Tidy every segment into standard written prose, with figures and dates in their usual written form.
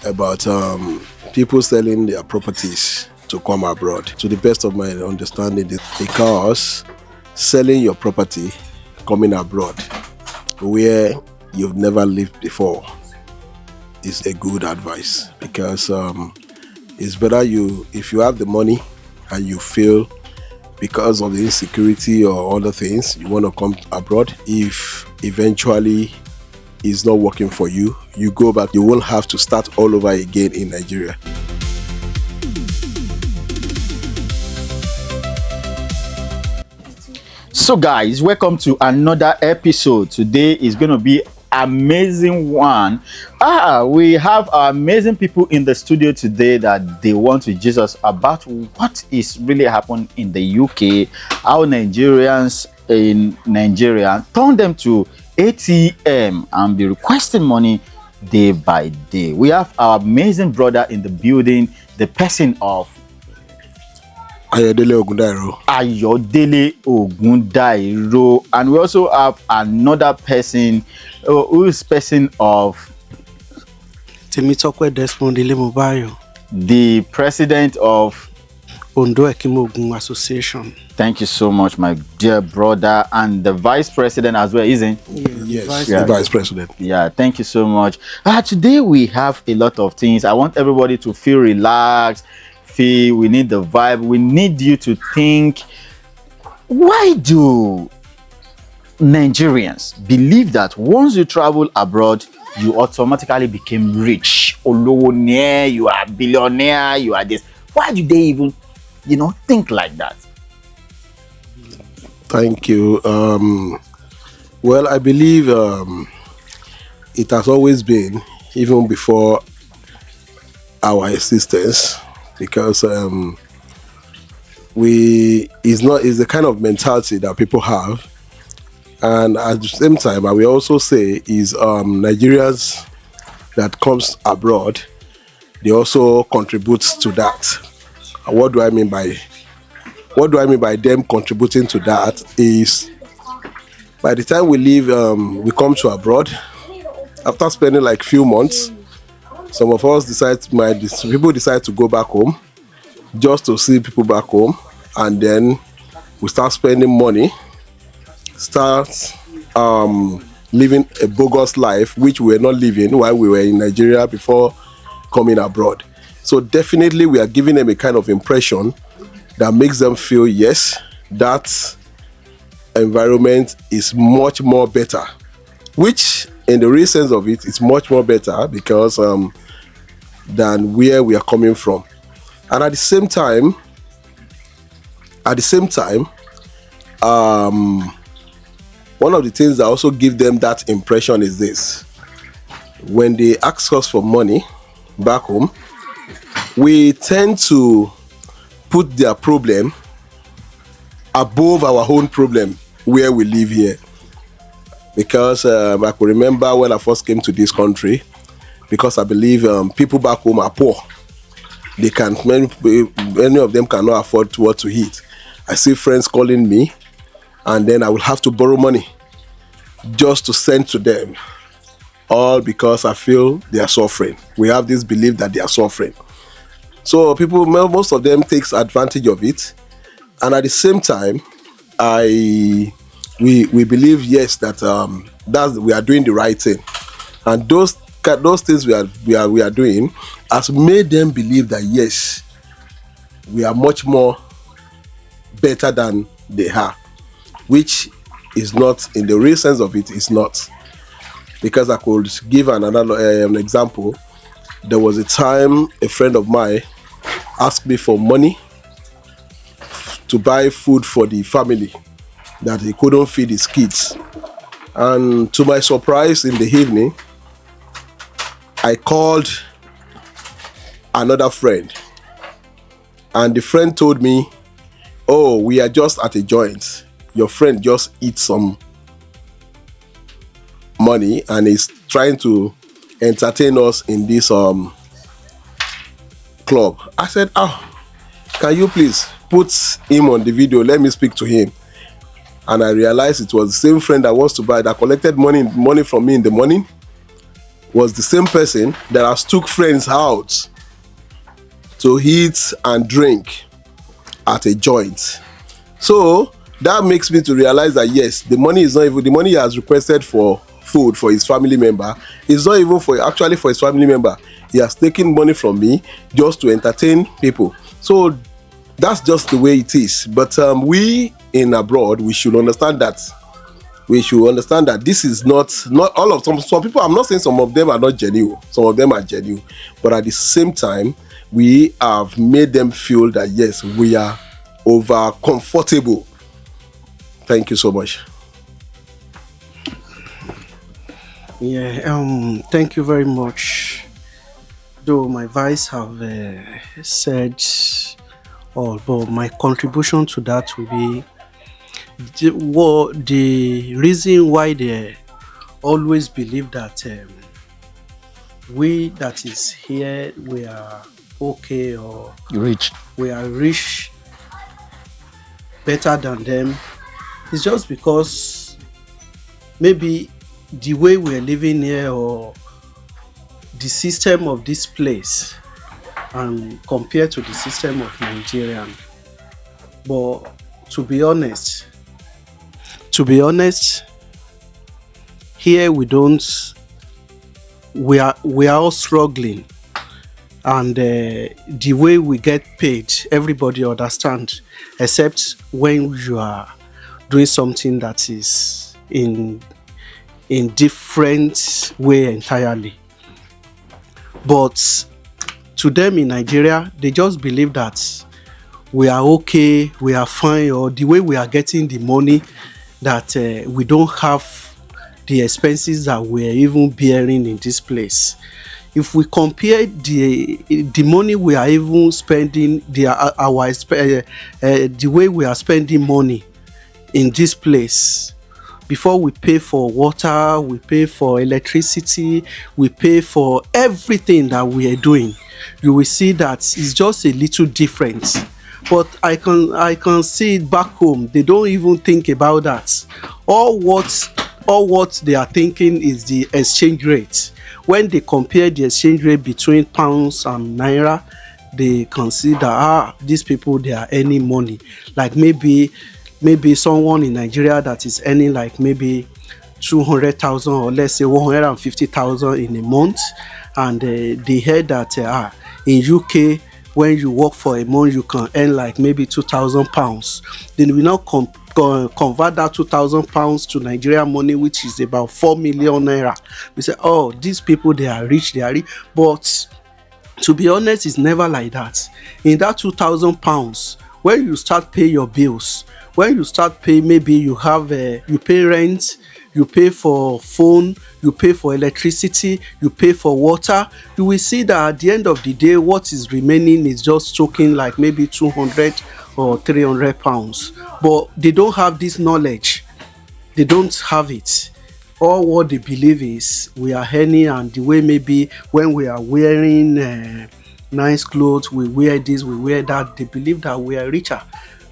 about people selling their properties to come abroad. To the best of my understanding, because selling your property, coming abroad, where you've never lived before, is a good advice, because it's better if you have the money and you feel because of the insecurity or other things you want to come abroad. If eventually it's not working for you, you go back, you won't have to start all over again in Nigeria. So guys, welcome to another episode. Today is going to be amazing one. We have amazing people in the studio today that they want to teach us about what is really happening in the UK, how Nigerians in Nigeria turn them to ATM and be requesting money day by day. We have our amazing brother in the building, the person of Ayodele Ogundairo, and we also have another person who is person of Temitokwe Desmond Mobayo, the president of Ondo Ekimogun Association. Thank you so much, my dear brother, and the vice president as well, isn't it? Yes, the vice president. Yeah, thank you so much. Today we have a lot of things. I want everybody to feel relaxed. We need the vibe. We need you to think, why do Nigerians believe that once you travel abroad, you automatically became rich? Olowonie, you are a billionaire, you are this. Why do they even, think like that? Thank you. Well, I believe it has always been, even before our existence, because it's the kind of mentality that people have, and at the same time, I will also say is Nigerians that comes abroad, they also contribute to that. What do I mean by them contributing to that is, by the time we leave, we come to abroad, after spending like few months, some of us people decide to go back home just to see people back home, and then we start spending money, start living a bogus life which we were not living while we were in Nigeria before coming abroad. So definitely we are giving them a kind of impression that makes them feel, yes, that environment is much more better, which in the real sense of it is much more better because than where we are coming from. And at the same time, one of the things that also give them that impression is this: when they ask us for money back home, we tend to put their problem above our own problem where we live here. Because I could remember when I first came to this country, because I believe people back home are poor. Many of them cannot afford what to eat. I see friends calling me, and then I will have to borrow money just to send to them, all because I feel they are suffering. We have this belief that they are suffering. So most of them takes advantage of it, and at the same time, we believe, yes, that we are doing the right thing, and those things we are doing has made them believe that, yes, we are much more better than they are, which is not, in the real sense of it, is not. Because I could give an example. There was a time a friend of mine asked me for money to buy food for the family that he couldn't feed his kids, and to my surprise, in the evening, I called another friend, and the friend told me, "Oh, we are just at a joint. Your friend just eats some money and is trying to entertain us in this club." I said, can you please put him on the video? Let me speak to him. And I realized it was the same friend that collected money from me in the morning, was the same person that has took friends out to eat and drink at a joint. So that makes me to realize that yes, the money is not even the money he has requested for food for his family member is not even for his family member. He has taken money from me just to entertain people. So that's just the way it is. But we in abroad, we should understand that this is not all of some people. I'm not saying some of them are not genuine. Some of them are genuine, but at the same time, we have made them feel that yes, we are over comfortable. Thank you so much. Yeah, thank you very much. Though my vice have said all, but my contribution to that will be the reason why they always believe that we that is here we are okay, or Rich. we are rich better than them. It's just because maybe the way we're living here, or the system of this place, and compared to the system of Nigerian. But to be honest, here we don't. We are all struggling, and the way we get paid, everybody understand, except when you are doing something that is in different way entirely. But to them in Nigeria, they just believe that we are okay, we are fine, or the way we are getting the money, that we don't have the expenses that we are even bearing in this place. If we compare the money we are even spending, the way we are spending money in this place, before we pay for water, we pay for electricity, we pay for everything that we are doing, you will see that it's just a little different. But I can see it back home. They don't even think about that. All what they are thinking is the exchange rate. When they compare the exchange rate between pounds and naira, they consider these people, they are earning money. Like maybe someone in Nigeria that is earning like maybe 200,000, or let's say 150,000 in a month, and they heard that in UK, when you work for a month, you can earn like maybe £2,000. Then we now convert that £2,000 to Nigerian money, which is about 4 million naira. We say, oh, these people, they are rich. But to be honest, it's never like that. In that £2,000, when you start pay your bills, when you start pay, maybe you pay rent, you pay for phone, you pay for electricity, you pay for water, you will see that at the end of the day, what is remaining is just choking like maybe 200 or 300 pounds. But they don't have this knowledge. They don't have it. All what they believe is we are earning, and the way maybe when we are wearing nice clothes, we wear this, we wear that, they believe that we are richer.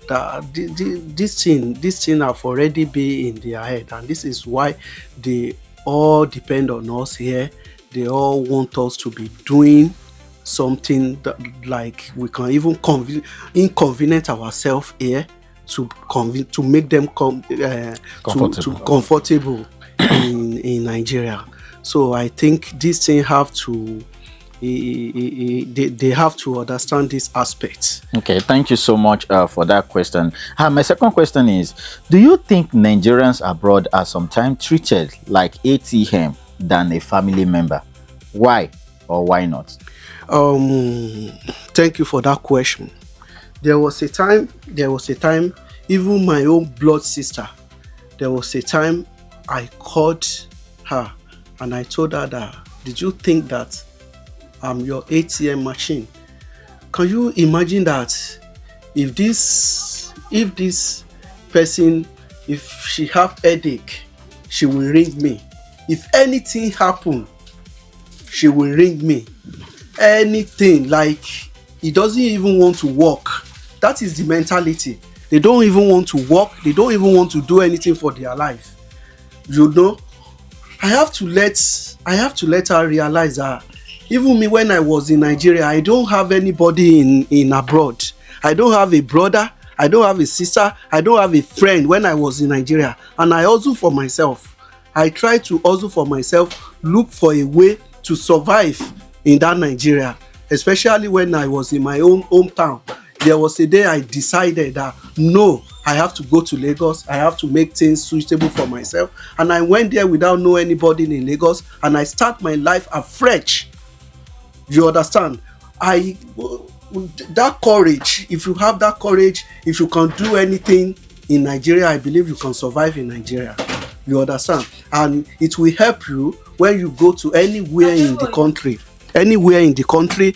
That this thing have already been in their head, and this is why they all depend on us here. They all want us to be doing something that, like, we can even inconvenience ourselves here to make them comfortable in Nigeria. So I think this thing have to they have to understand this aspect. Okay, thank you so much for that question. My second question is, do you think Nigerians abroad are sometimes treated like ATM than a family member? Why or why not? Thank you for that question. There was a time, even my own blood sister, there was a time I called her and I told her that, did you think that I'm your ATM machine? Can you imagine that if this person, if she have headache, she will ring me. If anything happen, she will ring me. Anything, like, he doesn't even want to work. That is the mentality. They don't even want to work. They don't even want to do anything for their life. You know, I have to let I have to let her realize that even me, when I was in Nigeria, I don't have anybody in abroad. I don't have a brother, I don't have a sister, I don't have a friend when I was in Nigeria. And I hustle for myself. I try to hustle for myself, look for a way to survive in that Nigeria, especially when I was in my own hometown. There was a day I decided that no, I have to go to Lagos. I have to make things suitable for myself. And I went there without knowing anybody in Lagos, and I start my life afresh. You understand? I that courage, if you have that courage, if you can do anything in Nigeria, I believe you can survive in Nigeria. You understand? And it will help you when you go to anywhere in the country. Anywhere in the country,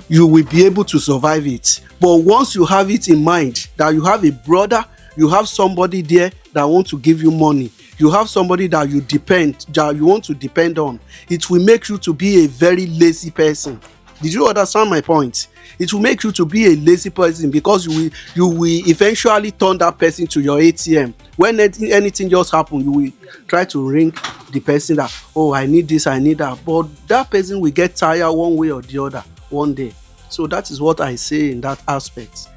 you will be able to survive it. But once you have it in mind that you have a brother, you have somebody there that want to give you money, you have somebody that you want to depend on, it will make you to be a very lazy person. Did you understand my point? It will make you to be a lazy person, because you will eventually turn that person to your ATM. When anything just happen, you will try to ring the person that, oh, I need this, I need that. But that person will get tired one way or the other one day. So that is what I say in that aspect.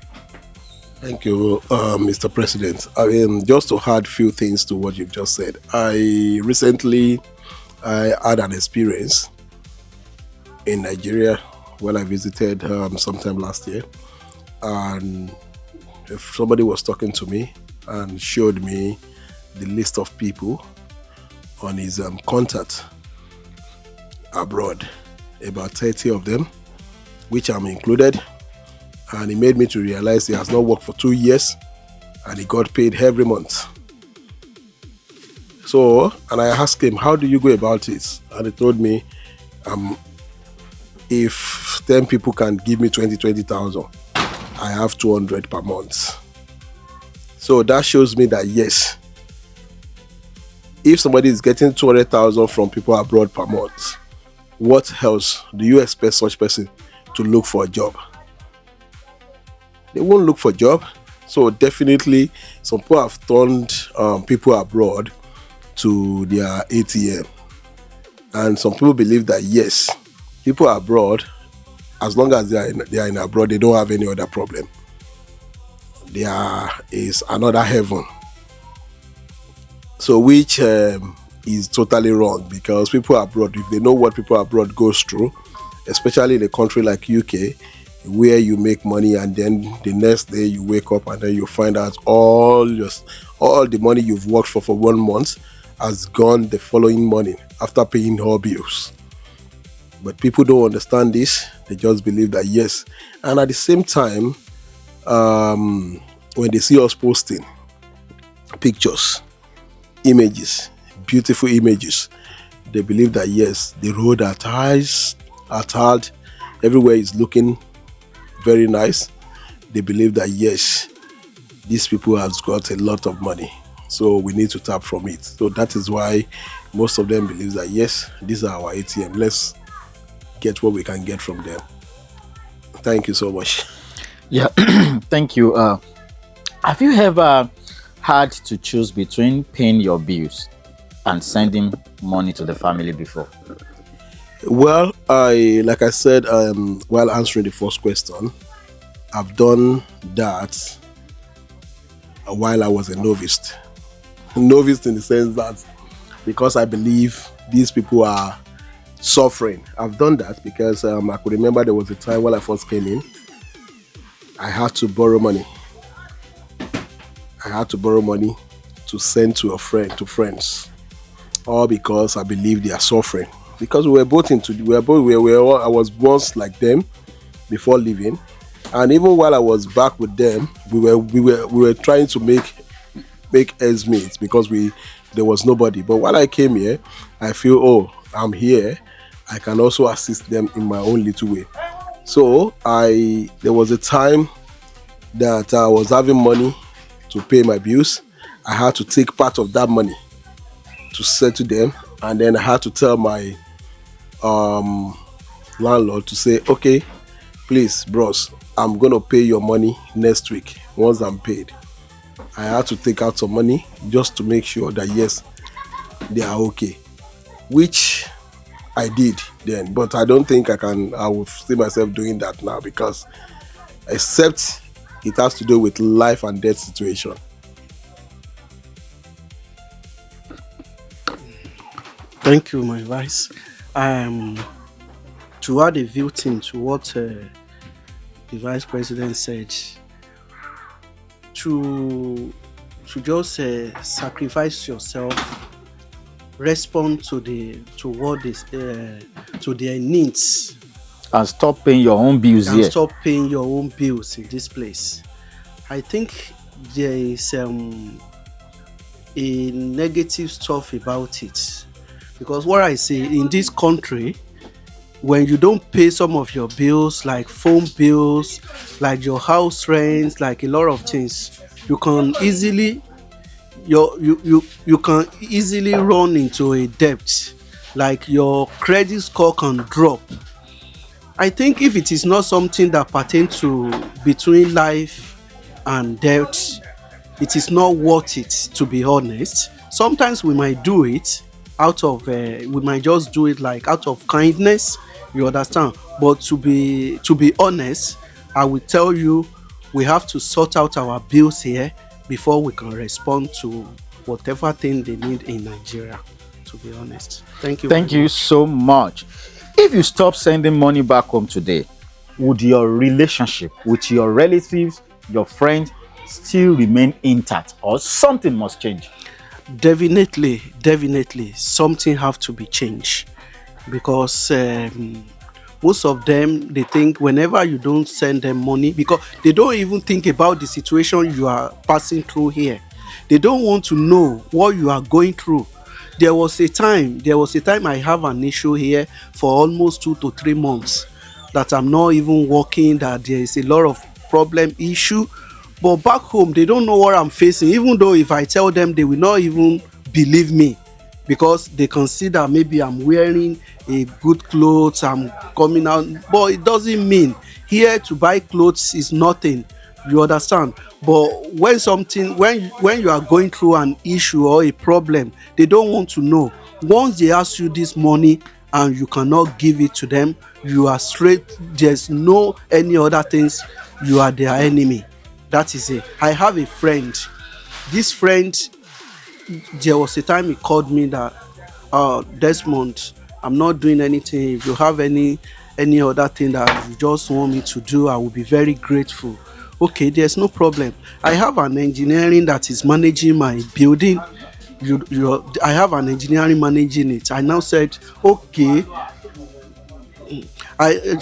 Thank you, Mr. President. I mean, just to add few things to what you've just said. I had an experience in Nigeria when I visited sometime last year, and if somebody was talking to me and showed me the list of people on his contact abroad, about 30 of them, which I'm included, and he made me to realize he has not worked for 2 years and he got paid every month. So, and I asked him, how do you go about it? And he told me, if 10 people can give me 20,000, I have 200 per month. So that shows me that yes, if somebody is getting 200,000 from people abroad per month, what else do you expect such person to look for a job? They won't look for a job. So definitely some people have turned people abroad to their ATM. And some people believe that yes, people abroad, as long as they are in abroad, they don't have any other problem. There is another heaven. So which is totally wrong, because people abroad, if they know what people abroad goes through, especially in a country like UK, where you make money and then the next day you wake up and then you find out all the money you've worked for 1 month has gone the following morning after paying all bills. But people don't understand this. They just believe that yes. And at the same time, when they see us posting pictures, images, beautiful images, they believe that yes, the road are hard, everywhere is looking very nice. They believe that yes, these people have got a lot of money, so we need to tap from it. So that is why most of them believe that yes, these are our ATM, let's get what we can get from them. Thank you so much. Yeah, thank you. Have you ever had to choose between paying your bills and sending money to the family before? Well, like I said, while answering the first question, I've done that while I was a novice. Novice in the sense that because I believe these people are suffering. I've done that because I could remember there was a time when I first came in, I had to borrow money. I had to borrow money to send to friends, all because I believe they are suffering. Because we were both I was once like them before leaving, and even while I was back with them, we were trying to make ends meet because there was nobody. But while I came here, I feel, oh, I'm here, I can also assist them in my own little way. So there was a time that I was having money to pay my bills. I had to take part of that money to send to them, and then I had to tell my landlord to say, okay, please, bros, I'm gonna pay your money next week. Once I'm paid, I had to take out some money just to make sure that yes, they are okay. Which I did then, but I don't think I will see myself doing that now, because except it has to do with life and death situation. Thank you, my vice. Um, to add a view thing to what the vice president said, to just sacrifice yourself, respond to what is to their needs, And stop paying your own bills and here. stop paying your own bills in this place. I think there is a negative stuff about it, because what I say in this country, when you don't pay some of your bills like phone bills, like your house rent, like a lot of things, you can easily you can easily run into a debt, like your credit score can drop. I think if it is not something that pertains to between life and death, it is not worth it, to be honest. Sometimes we might do it out of we might just do it like out of kindness, you understand. But to be honest, I will tell you, we have to sort out our bills here before we can respond to whatever thing they need in Nigeria, to be honest. Thank you Thank very you much. so much. If you stop sending money back home today, would your relationship with your relatives, your friends, still remain intact, or something must change? Definitely something have to be changed, because most of them, they think whenever you don't send them money, because they don't even think about the situation you are passing through here. They don't want to know what you are going through. There was a time I have an issue here for almost 2 to 3 months, that I'm not even working, that there is a lot of problem issue. But back home, they don't know what I'm facing, even though if I tell them, they will not even believe me, because they consider maybe I'm wearing a good clothes, I'm coming out. But it doesn't mean here to buy clothes is nothing, you understand. But when you are going through an issue or a problem, they don't want to know. Once they ask you this money and you cannot give it to them, you are straight, there's no any other things, you are their enemy. That is it. I have a friend. This friend, there was a time he called me that, Desmond, I'm not doing anything. If you have any other thing that you just want me to do, I will be very grateful. Okay, there's no problem. I have an engineering that is managing my building. I have an engineering managing it. I now said, okay, I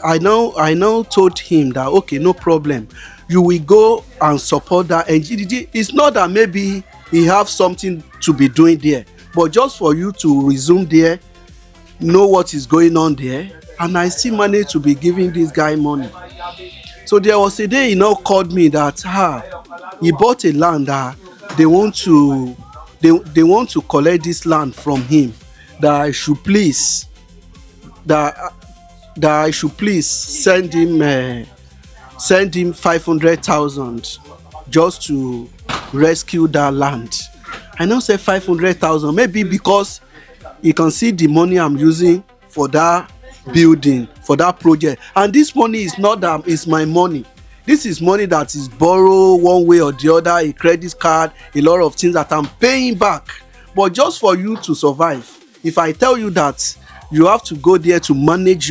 I now told him that, okay, no problem, you will go and support that NGDG. It's not that maybe he have something to be doing there, but just for you to resume there, know what is going on there, and I still manage to be giving this guy money. So there was a day he now called me that, he bought a land that they want to they want to collect this land from him, that I should please that that I should please send him 500,000 just to rescue that land. I now say 500,000, maybe because you can see the money I'm using for that building, for that project. And this money is not that it's my money. This is money that is borrowed one way or the other, a credit card, a lot of things that I'm paying back. But just for you to survive, if I tell you that you have to go there to manage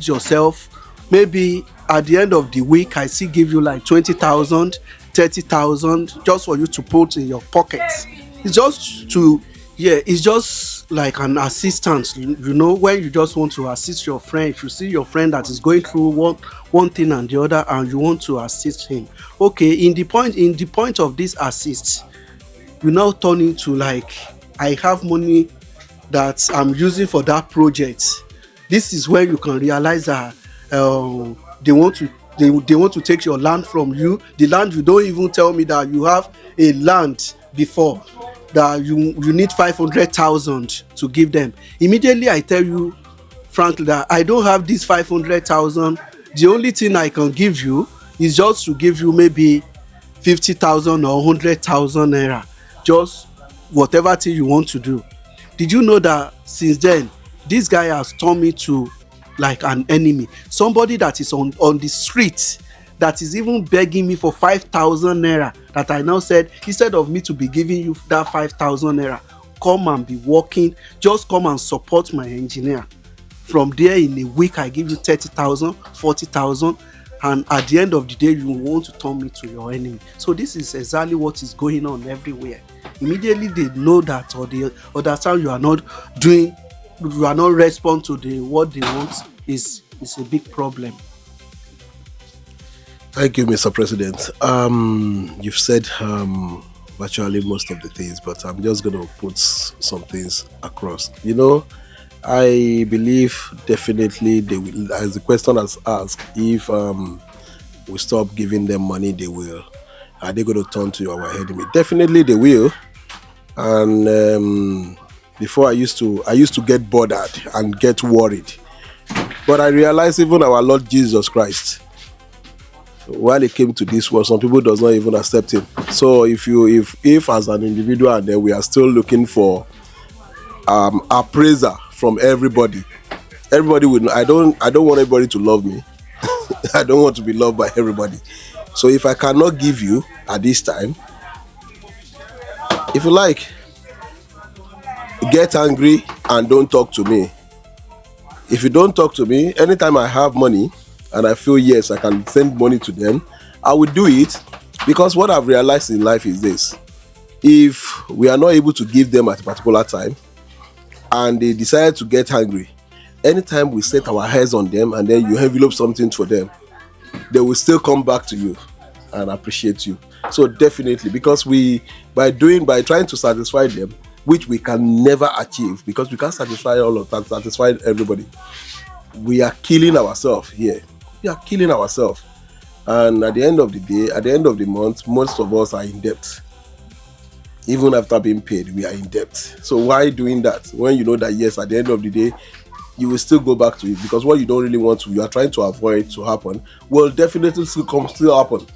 yourself, maybe at the end of the week I still give you like 20,000, 30,000, just for you to put in your pockets. It's just to, yeah, it's just like an assistance, when you just want to assist your friend. If you see your friend that is going through one thing and the other, and you want to assist him, okay, in the point of this assist, you now turn into like, I have money that I'm using for that project. This is where you can realize that they want to they want to take your land from you. The land, you don't even tell me that you have a land before, that you need 500,000 to give them. Immediately I tell you frankly that I don't have this 500,000. The only thing I can give you is just to give you maybe 50,000 or 100,000 naira, just whatever thing you want to do. Did you know that since then This guy has turned me to like an enemy, somebody that is on the street, that is even begging me for 5,000 naira, that I now said, instead of me to be giving you that 5,000 naira, come and be working, just come and support my engineer. From there, in a week I give you 30,000, 40,000, and at the end of the day you want to turn me to your enemy. So this is exactly what is going on everywhere. Immediately they know that, or they understand you are not doing, you are not respond to the what they want, is a big problem. Thank you, Mr. President. You've said virtually most of the things, but I'm just going to put some things across. I believe definitely they will, as the question has asked, if we stop giving them money, they will. Are they going to turn to our enemy? Definitely they will. And before I used to get bothered and get worried, but I realized even our Lord Jesus Christ, while he came to this world, some people does not even accept him. So if as an individual, and then we are still looking for appraiser from everybody will know. I don't want everybody to love me. I don't want to be loved by everybody. So if I cannot give you at this time, if you like, get angry and don't talk to me. If you don't talk to me, anytime I have money and I feel yes, I can send money to them, I will do it. Because what I've realized in life is this: if we are not able to give them at a particular time and they decide to get angry, anytime we set our hands on them and then you envelope something for them, they will still come back to you and appreciate you. So definitely, because by trying to satisfy them, which we can never achieve, because we can't satisfy all of that, satisfy everybody, we are killing ourselves here. We are killing ourselves. And at the end of the day, at the end of the month, most of us are in debt. Even after being paid, we are in debt. So why doing that when you know that yes, at the end of the day you will still go back to it? Because what you don't really want to, you are trying to avoid to happen, will definitely still happen.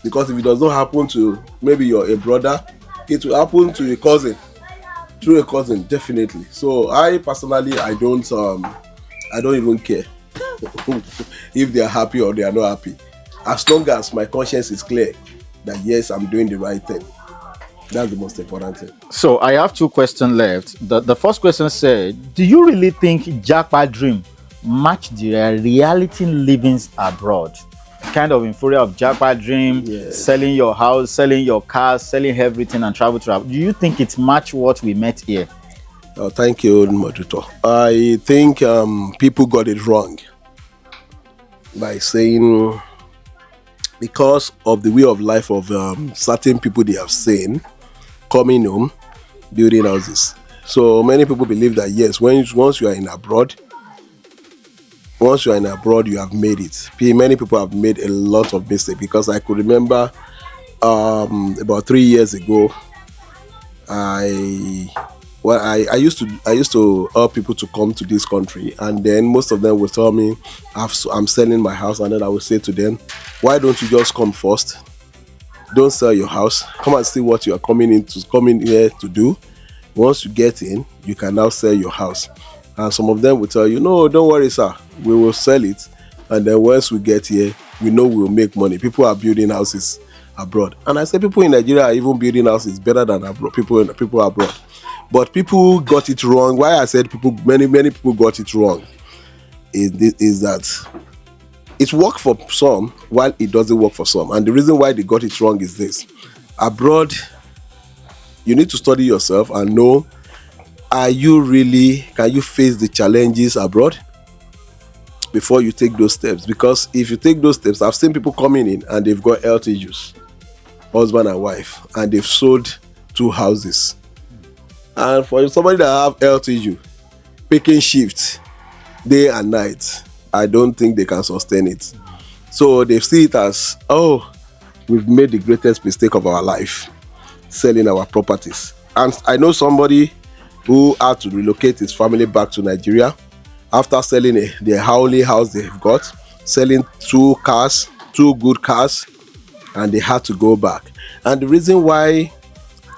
Because if it does not happen to maybe a brother, it will happen to a cousin, through a cousin, definitely. So I personally, I don't even care if they are happy or they are not happy, as long as my conscience is clear that yes, I'm doing the right thing. That's the most important thing. So I have two questions left. The first question said, do you really think Japa dream match the reality livings abroad? Kind of euphoria of Japa dream, Yes. selling your house, selling your car, selling everything and travel. Do you think it match what we met here? Oh, thank you, moderator. I think people got it wrong by saying, because of the way of life of certain people they have seen coming home, building houses. So many people believe that yes, once you are in abroad, you have made it. Many people have made a lot of mistakes, because I could remember about 3 years ago, I used to help people to come to this country, and then most of them would tell me I'm selling my house, and then I would say to them, why don't you just come first? Don't sell your house. Come and see what you are coming here to do. Once you get in, you can now sell your house. And some of them will tell you, no, don't worry, sir, we will sell it, and then once we get here, we know we'll make money. People are building houses abroad, and I say people in Nigeria are even building houses better than abroad. People abroad, but people got it wrong. Why I said many people got it wrong is that it worked for some while it doesn't work for some. And the reason why they got it wrong is this: abroad, you need to study yourself and know, can you face the challenges abroad before you take those steps? Because if you take those steps, I've seen people coming in and they've got health issues, husband and wife, and they've sold 2 houses. And for somebody that have health issue, picking shifts day and night, I don't think they can sustain it. So they see it as, oh, we've made the greatest mistake of our life, selling our properties. And I know somebody who had to relocate his family back to Nigeria after selling the only house they've got, selling 2 good cars, and they had to go back. And the reason why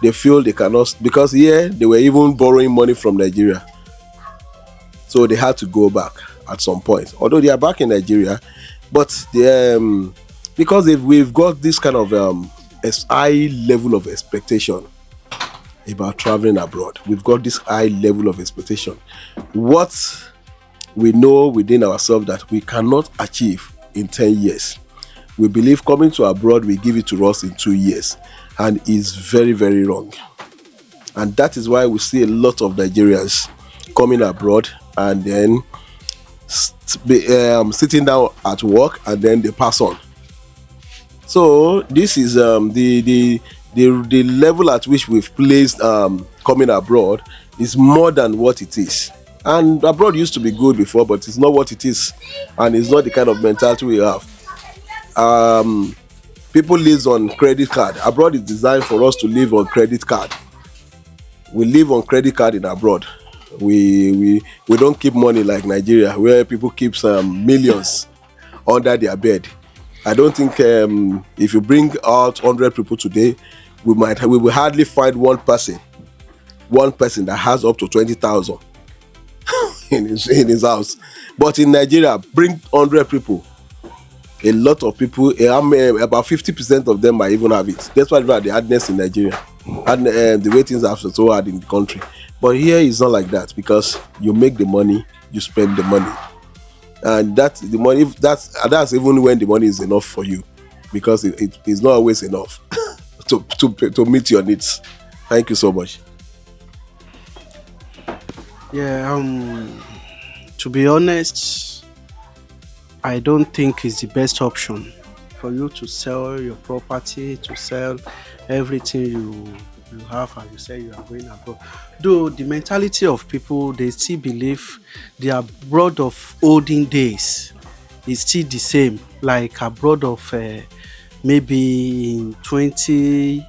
they feel they cannot, because here they were even borrowing money from Nigeria so they had to go back at some point. Although they are back in Nigeria, but because we've got this kind of high level of expectation about traveling abroad. We've got this high level of expectation. What we know within ourselves that we cannot achieve in 10 years. We believe coming to abroad will give it to us in 2 years, and is very, very wrong. And that is why we see a lot of Nigerians coming abroad and then sitting down at work and then they pass on. So this is the level at which we've placed coming abroad is more than what it is. And abroad used to be good before, but it's not what it is, and it's not the kind of mentality we have. People live on credit card. Abroad is designed for us to live on credit card. We live on credit card in abroad. We don't keep money like Nigeria, where people keep some millions under their bed. I don't think if you bring out 100 people today, we will hardly find one person that has up to 20,000 in his house. But in Nigeria, bring 100 people, a lot of people, about 50% of them might even have it. That's why the hardness in Nigeria, and the way things are so hard in the country. But here it's not like that, because you make the money, you spend the money, and that's the money. That's even when the money is enough for you, because it is not always enough to meet your needs. Thank you so much. Yeah, to be honest, I don't think it's the best option for you to sell your property, to sell everything you have, and you say you are going abroad. Though the mentality of people, they still believe the abroad of olden days is still the same, like abroad of maybe in 20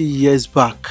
years back.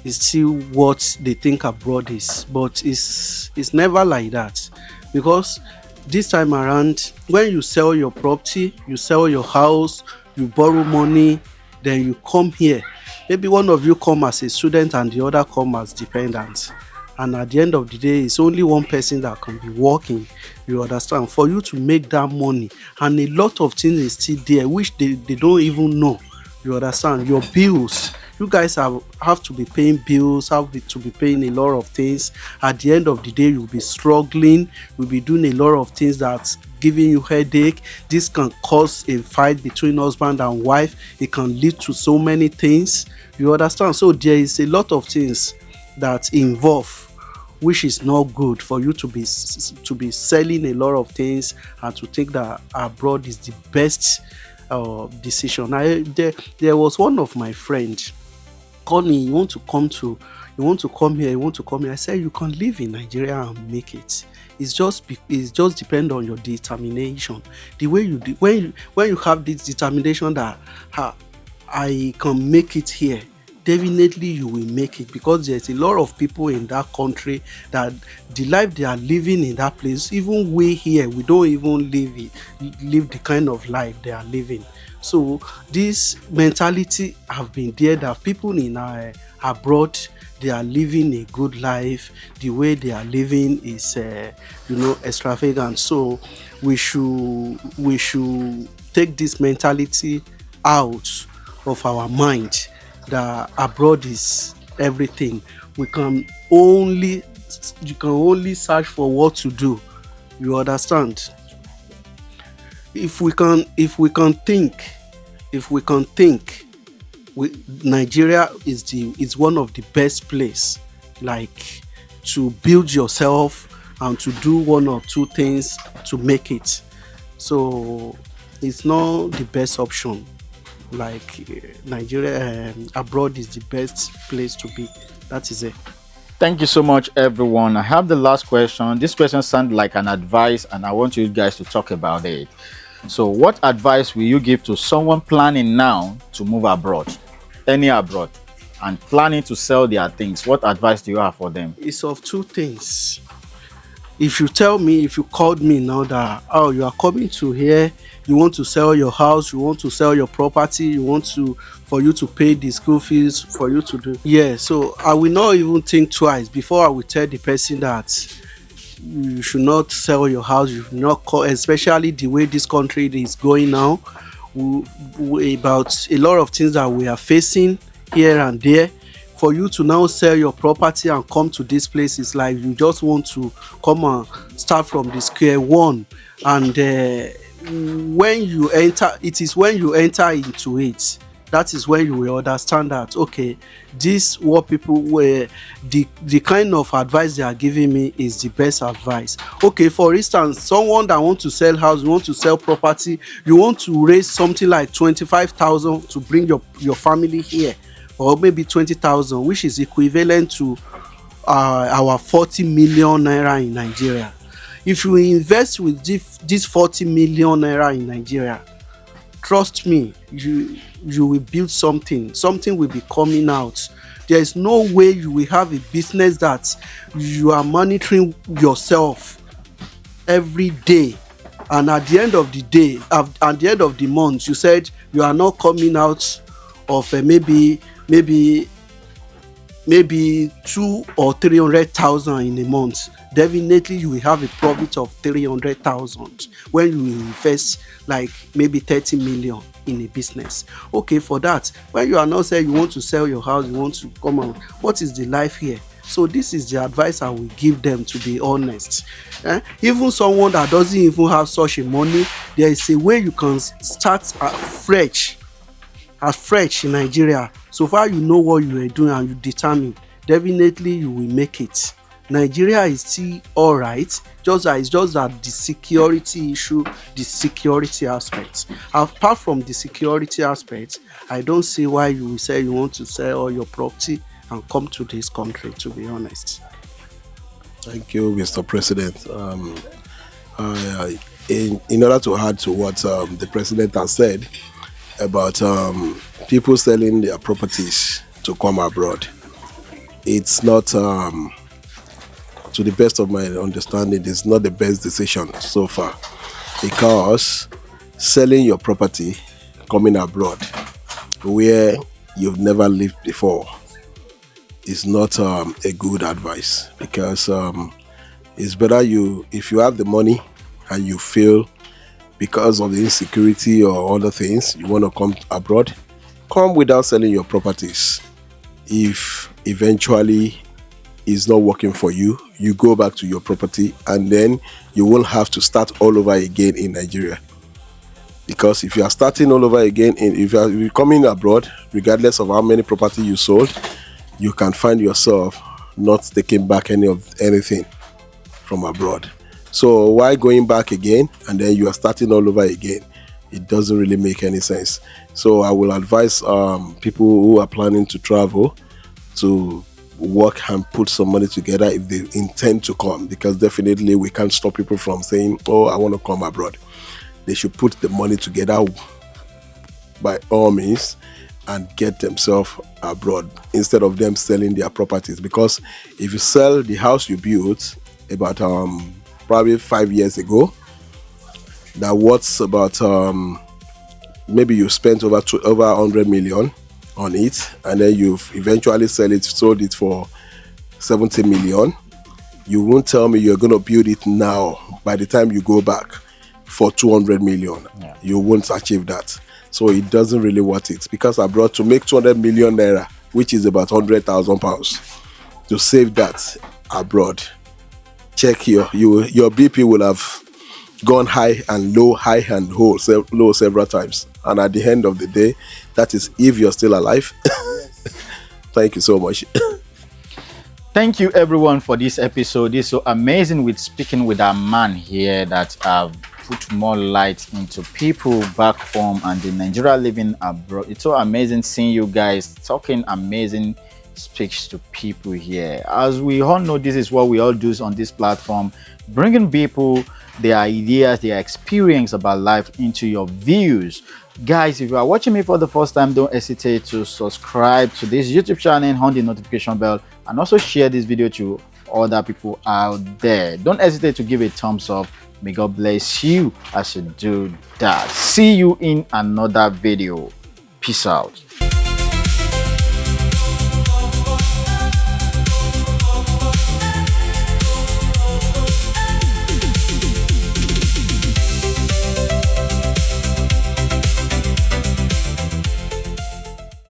Is still what they think abroad is, but it's never like that, because this time around, when you sell your property, you sell your house, you borrow money, then you come here. Maybe one of you come as a student and the other come as dependent, and at the end of the day, it's only one person that can be working. You understand? For you to make that money, and a lot of things is still there which they don't even know. You understand? Your bills, you guys have to be paying bills, to be paying a lot of things. At the end of the day, you'll be struggling, you'll be doing a lot of things that's giving you headache. This can cause a fight between husband and wife. It can lead to so many things. You understand? So there is a lot of things that involve, which is not good for you to be selling a lot of things and to think that abroad is the best decision. There was one of my friends called me. You want to come here, I said, you can live in Nigeria and make it. It's just depend on your determination. The way you do, when you have this determination that I can make it here, definitely you will make it, because there's a lot of people in that country that the life they are living in that place, even we here, we don't even live the kind of life they are living. So this mentality have been there, that people in abroad, they are living a good life. The way they are living is extravagant. So we should take this mentality out of our mind, that abroad is everything. You can only search for what to do. You understand? If we can think, Nigeria is one of the best place, like, to build yourself and to do one or two things to make it. So it's not the best option. Like, Nigeria, abroad is the best place to be. That is it. Thank you so much, everyone. I have the last question. This question sounds like an advice, and I want you guys to talk about it. So, what advice will you give to someone planning now to move abroad, any abroad, and planning to sell their things? What advice do you have for them? It's of two things. If you called me now that, you are coming to here, you want to sell your house, you want to sell your property, for you to pay the school fees, for you to do, so I will not even think twice before I will tell the person that you should not sell your house. You should not call, especially the way this country is going now, about a lot of things that we are facing here and there. For you to now sell your property and come to this place is like you just want to come and start from the square one. And when you enter, it is when you enter into it, that is when you will understand that, okay, this what people were, the kind of advice they are giving me is the best advice. Okay, for instance, someone that want to sell house, you want to sell property, you want to raise something like 25,000 to bring your family here, or maybe 20,000, which is equivalent to our 40 million naira in Nigeria. If you invest with this 40 million naira in Nigeria, trust me, you will build something will be coming out. There is no way you will have a business that you are monitoring yourself every day, and at the end of the day, at the end of the month, you said you are not coming out of maybe 2 or 300,000 in a month. Definitely you will have a profit of 300,000 when you invest like maybe 30 million in a business. Okay, for that, when you are now saying you want to sell your house, you want to come on, what is the life here? So this is the advice I will give them, to be honest. Even someone that doesn't even have such a money, there is a way you can start fresh in Nigeria. So far you know what you are doing and you determine, definitely you will make it. Nigeria is still alright, it's just that the security issue, the security aspect. Apart from the security aspect, I don't see why you will say you want to sell all your property and come to this country, to be honest. Thank you, Mr. President. In order to add to what the president has said about people selling their properties to come abroad, it's not, to the best of my understanding, it's not the best decision so far, because selling your property, coming abroad where you've never lived before, is not a good advice, because it's better if you have the money and you feel because of the insecurity or other things you want to come abroad, come without selling your properties. If eventually it's not working for you, you go back to your property, and then you won't have to start all over again in Nigeria. Because if you are starting all over again, if you're coming abroad, regardless of how many property you sold, you can find yourself not taking back anything from abroad. So why going back again and then you are starting all over again? It doesn't really make any sense. So I will advise people who are planning to travel to work and put some money together if they intend to come, because definitely we can't stop people from saying, oh, I want to come abroad. They should put the money together by all means and get themselves abroad, instead of them selling their properties. Because if you sell the house you built about probably 5 years ago, that what's about maybe you spent over 100 million on it, and then you've eventually sold it for 70 million, you won't tell me you're going to build it now by the time you go back for 200 million. Yeah. You won't achieve that. So it doesn't really worth it, because abroad, to make 200 million naira, which is about 100,000 pounds, to save that abroad, check your BP will have gone high and low, low several times. And at the end of the day, that is if you're still alive. Thank you so much. Thank you everyone for this episode. It's so amazing with speaking with our man here that put more light into people back home and the Nigeria living abroad. It's so amazing seeing you guys talking amazing speaks to people here. As we all know, this is what we all do on this platform, bringing people their ideas, their experience about life into your views. Guys, if you are watching me for the first time, don't hesitate to subscribe to this YouTube channel, on the notification bell, and also share this video to other people out there. Don't hesitate to give a thumbs up. May God bless you as you do that. See you in another video. Peace out.